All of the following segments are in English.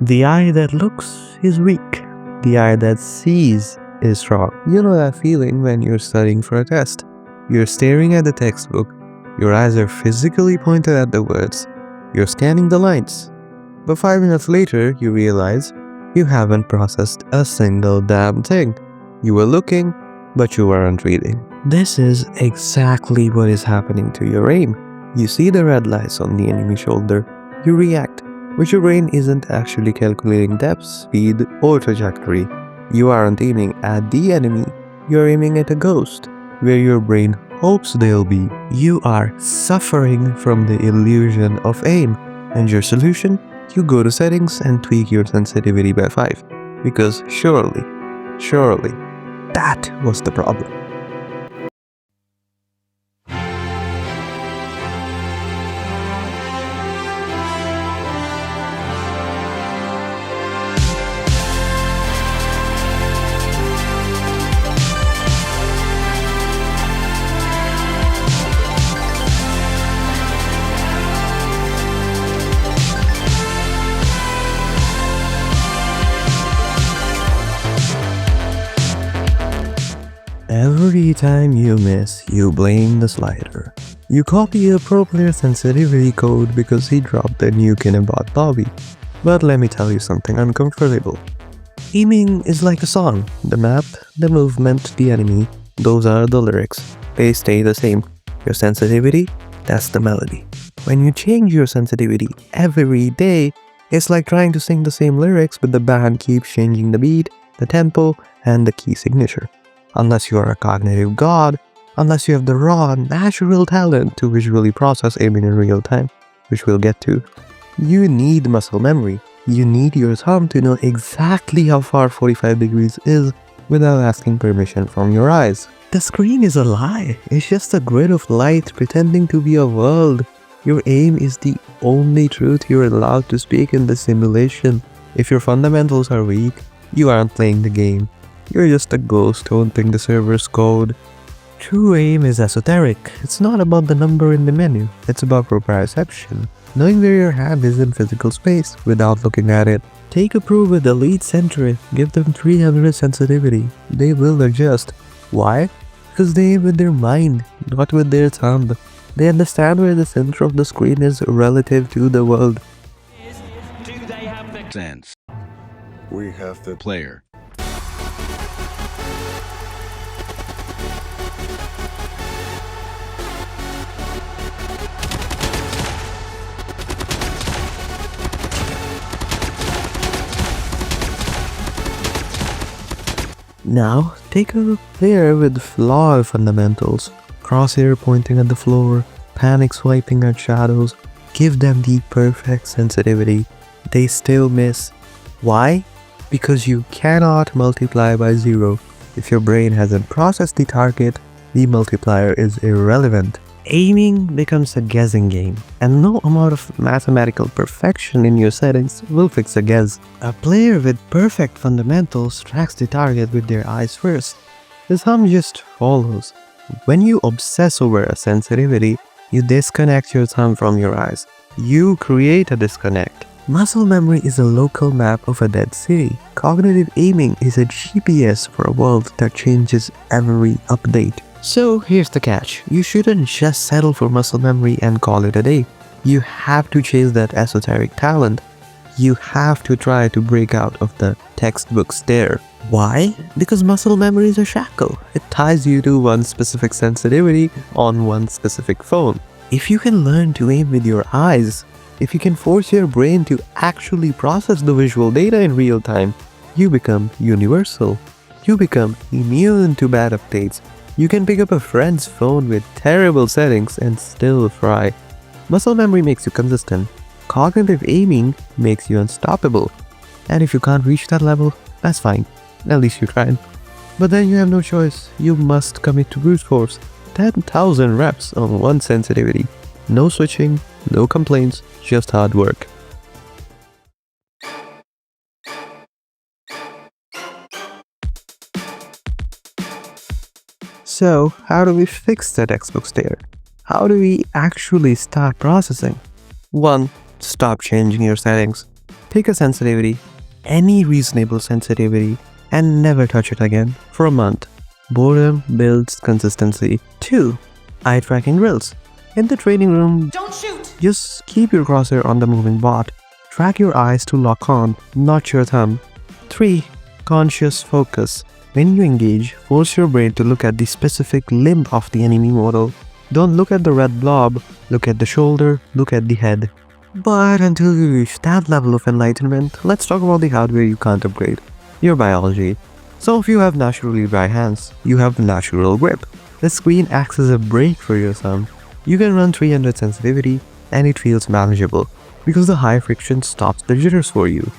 The eye that looks is weak. The eye that sees is strong. You know that feeling when you're studying for a test. You're staring at the textbook, your eyes are physically pointed at the words, you're scanning the lines. But 5 minutes later, you realize you haven't processed a single damn thing. You were looking, but you weren't reading. This is exactly what is happening to your aim. You see the red lights on the enemy shoulder, you react, but your brain isn't actually calculating depth, speed, or trajectory. You aren't aiming at the enemy, you're aiming at a ghost, where your brain hopes they'll be. You are suffering from the illusion of aim, and your solution? You go to settings and tweak your sensitivity by 5, because surely, that was the problem. Every time you miss, you blame the slider. You copy a pro player sensitivity code because he dropped the nuke in a bot lobby. But let me tell you something uncomfortable. Aiming is like a song. The map, the movement, the enemy, those are the lyrics. They stay the same. Your sensitivity, that's the melody. When you change your sensitivity every day, it's like trying to sing the same lyrics but the band keeps changing the beat, the tempo, and the key signature. Unless you are a cognitive god, unless you have the raw, natural talent to visually process aiming in real time, which we'll get to. You need muscle memory. You need your thumb to know exactly how far 45 degrees is without asking permission from your eyes. The screen is a lie. It's just a grid of light pretending to be a world. Your aim is the only truth you're allowed to speak in the simulation. If your fundamentals are weak, you aren't playing the game. You're just a ghost haunting the server's code. True aim is esoteric. It's not about the number in the menu. It's about proprioception. Knowing where your hand is in physical space without looking at it. Take a pro with elite centric. Give them 300 sensitivity. They will adjust. Why? Because they aim with their mind, not with their thumb. They understand where the center of the screen is relative to the world. Do they have the sense? We have the Player. Now, take a player with flawed fundamentals, crosshair pointing at the floor, panic swiping at shadows, give them the perfect sensitivity. They still miss. Why? Because you cannot multiply by 0. If your brain hasn't processed the target, the multiplier is irrelevant. Aiming becomes a guessing game, and no amount of mathematical perfection in your settings will fix a guess. A player with perfect fundamentals tracks the target with their eyes first. The thumb just follows. When you obsess over a sensitivity, you disconnect your thumb from your eyes. You create a disconnect. Muscle memory is a local map of a dead city. Cognitive aiming is a GPS for a world that changes every update. So here's the catch. You shouldn't just settle for muscle memory and call it a day. You have to chase that esoteric talent. You have to try to break out of the textbook stare. Why? Because muscle memory is a shackle. It ties you to one specific sensitivity on one specific phone. If you can learn to aim with your eyes, if you can force your brain to actually process the visual data in real time, you become universal. You become immune to bad updates. You can pick up a friend's phone with terrible settings and still fry. Muscle memory makes you consistent. Cognitive aiming makes you unstoppable. And if you can't reach that level, that's fine. At least you tried. But then you have no choice. You must commit to brute force. 10,000 reps on one sensitivity. No switching, no complaints, just hard work. So, how do we fix the textbook stare? How do we actually start processing? 1. Stop changing your settings. Pick a sensitivity, any reasonable sensitivity, and never touch it again for a month. Boredom builds consistency. 2. Eye tracking drills. In the training room, Don't shoot! just keep your crosshair on the moving bot. Track your eyes to lock on, not your thumb. 3. Conscious focus. When you engage, force your brain to look at the specific limb of the enemy model. Don't look at the red blob, look at the shoulder, look at the head. But until you reach that level of enlightenment, let's talk about the hardware you can't upgrade. Your biology. So if you have naturally dry hands, you have natural grip. The screen acts as a brake for your thumb. You can run 300 sensitivity and it feels manageable because the high friction stops the jitters for you.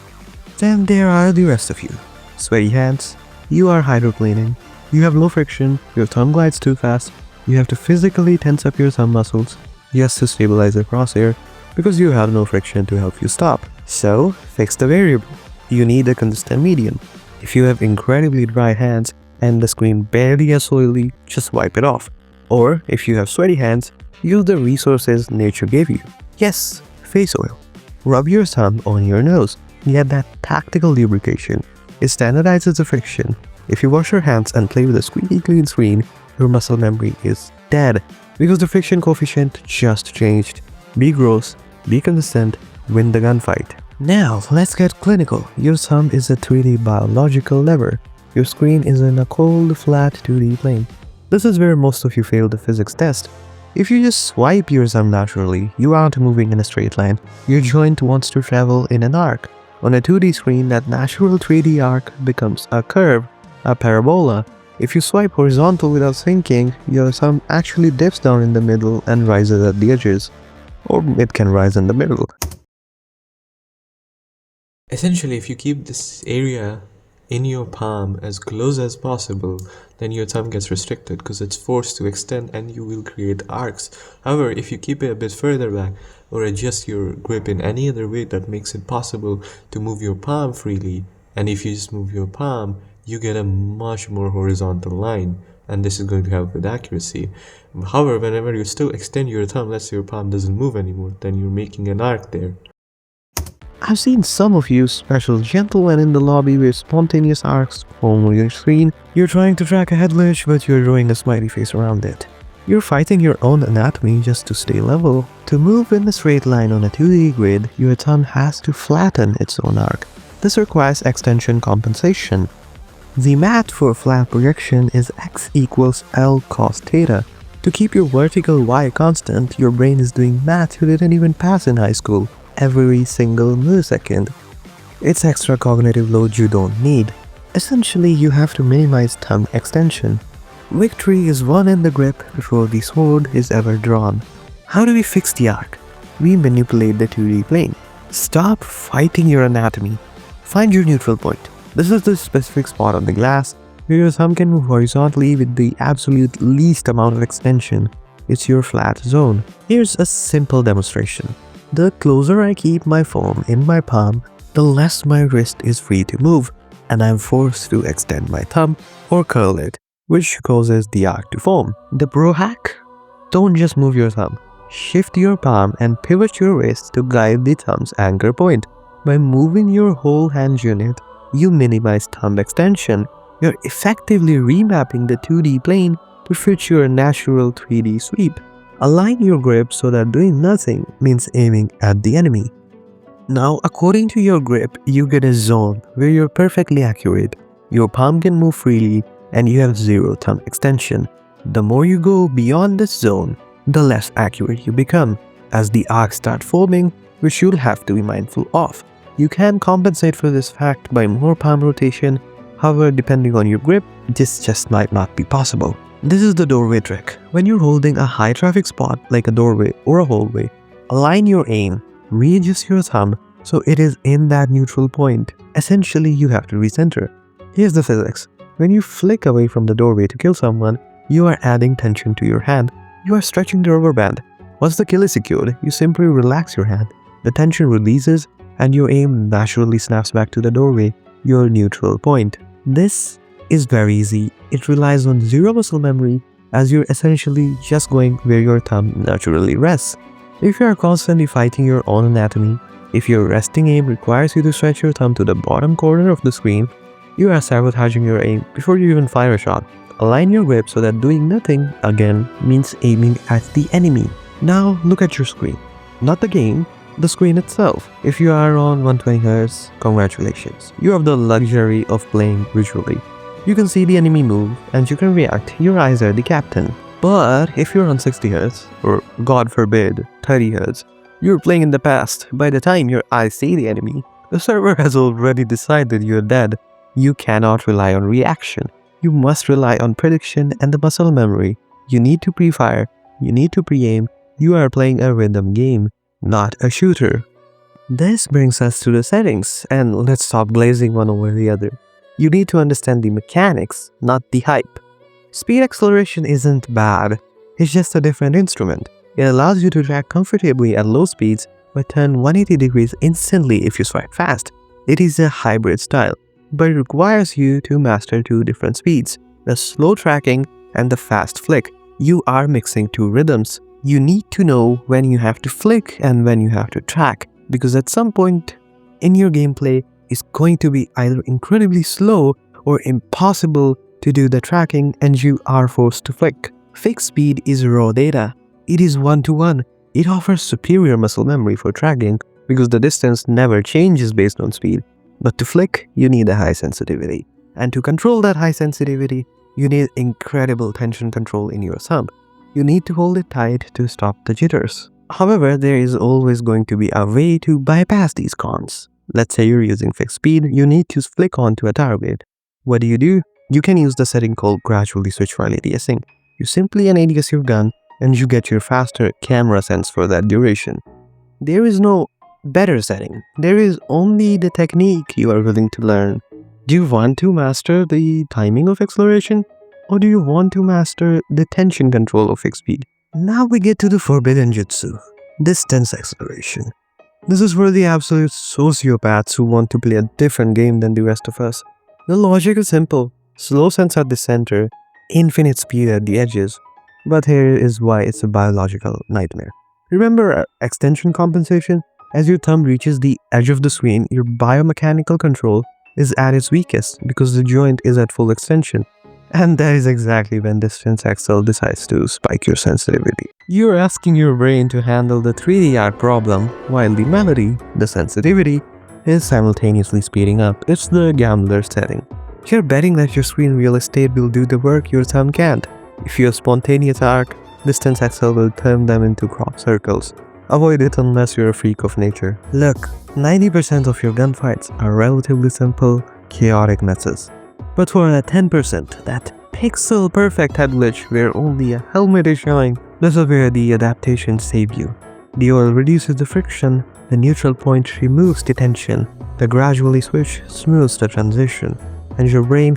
Then there are the rest of you. Sweaty hands, you are hydroplaning, you have low friction, your thumb glides too fast, you have to physically tense up your thumb muscles just to stabilize the crosshair because you have no friction to help you stop. So, fix the variable. You need a consistent medium. If you have incredibly dry hands and the screen barely gets oily, just wipe it off. Or, if you have sweaty hands, use the resources nature gave you. Yes, face oil. Rub your thumb on your nose. Get that tactical lubrication. It standardizes the friction. If you wash your hands and play with a squeaky clean screen, your muscle memory is dead because the friction coefficient just changed. Be gross, be consistent, win the gunfight. Now, let's get clinical. Your thumb is a 3D biological lever. Your screen is in a cold, flat 2D plane. This is where most of you fail the physics test. If you just swipe your thumb naturally, you aren't moving in a straight line. Your joint wants to travel in an arc. On a 2D screen, that natural 3D arc becomes a curve, a parabola. If you swipe horizontal without thinking, your thumb actually dips down in the middle and rises at the edges. Or it can rise in the middle. Essentially, if you keep this area in your palm as close as possible, then your thumb gets restricted because it's forced to extend and you will create arcs. However, if you keep it a bit further back or adjust your grip in any other way that makes it possible to move your palm freely, and if you just move your palm, you get a much more horizontal line, and this is going to help with accuracy. However, whenever you still extend your thumb, let's say your palm doesn't move anymore, then you're making an arc there. I've seen some of you special gentlemen in the lobby with spontaneous arcs form on your screen. You're trying to track a head glitch, but you're drawing a smiley face around it. You're fighting your own anatomy just to stay level. To move in a straight line on a 2D grid, your thumb has to flatten its own arc. This requires extension compensation. The math for flat projection is x equals L cos theta. To keep your vertical y constant, your brain is doing math you didn't even pass in high school. Every single millisecond. It's extra cognitive load you don't need. Essentially, you have to minimize thumb extension. Victory is won in the grip before the sword is ever drawn. How do we fix the arc? We manipulate the 2D plane. Stop fighting your anatomy. Find your neutral point. This is the specific spot on the glass where your thumb can move horizontally with the absolute least amount of extension. It's your flat zone. Here's a simple demonstration. The closer I keep my phone in my palm, the less my wrist is free to move, and I'm forced to extend my thumb or curl it, which causes the arc to form. The pro hack? Don't just move your thumb. Shift your palm and pivot your wrist to guide the thumb's anchor point. By moving your whole hand unit, you minimize thumb extension. You're effectively remapping the 2D plane to fit your natural 3D sweep. Align your grip so that doing nothing means aiming at the enemy. Now, according to your grip, you get a zone where you're perfectly accurate. Your palm can move freely and you have zero thumb extension. The more you go beyond this zone, the less accurate you become, as the arcs start forming, which you'll have to be mindful of. You can compensate for this fact by more palm rotation. However, depending on your grip, this just might not be possible. This is the doorway trick. When you're holding a high traffic spot like a doorway or a hallway, align your aim, readjust your thumb so it is in that neutral point. Essentially, you have to recenter. Here's the physics. When you flick away from the doorway to kill someone, you are adding tension to your hand. You are stretching the rubber band. Once the kill is secured, you simply relax your hand. The tension releases and your aim naturally snaps back to the doorway, your neutral point. This is very easy. It relies on zero muscle memory, as you're essentially just going where your thumb naturally rests. If you are constantly fighting your own anatomy, If your resting aim requires you to stretch your thumb to the bottom corner of the screen, you are sabotaging your aim before you even fire a shot. Align your grip so that doing nothing, again, means aiming at the enemy. Now look at your screen. Not the game, the screen itself. If you are on 120Hz, congratulations. You have the luxury of playing visually. You can see the enemy move and you can react. Your eyes are the captain. But if you're on 60Hz, or God forbid, 30Hz, you're playing in the past. By the time your eyes see the enemy, the server has already decided you're dead. You cannot rely on reaction. You must rely on prediction and the muscle memory. You need to pre-fire. You need to pre-aim. You are playing a rhythm game, not a shooter. This brings us to the settings, and let's stop glazing one over the other. You need to understand the mechanics, not the hype. Speed acceleration isn't bad, it's just a different instrument. It allows you to track comfortably at low speeds but turn 180 degrees instantly if you swipe fast. It is a hybrid style, but it requires you to master two different speeds, the slow tracking and the fast flick. You are mixing two rhythms. You need to know when you have to flick and when you have to track, because at some point in your gameplay is going to be either incredibly slow or impossible to do the tracking and you are forced to flick. Fixed speed is raw data. It is one-to-one. It offers superior muscle memory for tracking because the distance never changes based on speed. But to flick, you need a high sensitivity. And to control that high sensitivity, you need incredible tension control in your thumb. You need to hold it tight to stop the jitters. However, there is always going to be a way to bypass these cons. Let's say you're using fixed speed, you need to flick onto a target. What do? You can use the setting called gradually switch while ADSing. You simply ADS your gun and you get your faster camera sense for that duration. There is no better setting. There is only the technique you are willing to learn. Do you want to master the timing of acceleration? Or do you want to master the tension control of fixed speed? Now we get to the forbidden jutsu, distance acceleration. This is for the absolute sociopaths who want to play a different game than the rest of us. The logic is simple. Slow sense at the center, infinite speed at the edges. But here is why it's a biological nightmare. Remember extension compensation? As your thumb reaches the edge of the screen, your biomechanical control is at its weakest because the joint is at full extension. And that is exactly when distance accel decides to spike your sensitivity. You're asking your brain to handle the 3D art problem while the melody, the sensitivity, is simultaneously speeding up. It's the gambler setting. You're betting that your screen real estate will do the work your thumb can't. If you have spontaneous arc, distance accel will turn them into crop circles. Avoid it unless you're a freak of nature. Look, 90% of your gunfights are relatively simple, chaotic messes. But for that 10%, that pixel perfect head glitch where only a helmet is showing, this is where the adaptations save you. The oil reduces the friction, the neutral point removes the tension, the gradually switch smooths the transition, and your brain,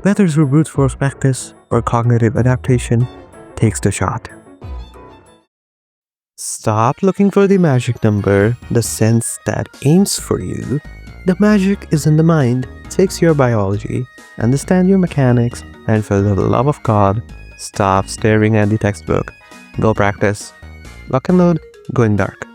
whether through brute force practice or cognitive adaptation, takes the shot. Stop looking for the magic number, the sense that aims for you. The magic is in the mind. Fix your biology, understand your mechanics, and for the love of God, stop staring at the textbook. Go practice. Lock and load, going dark.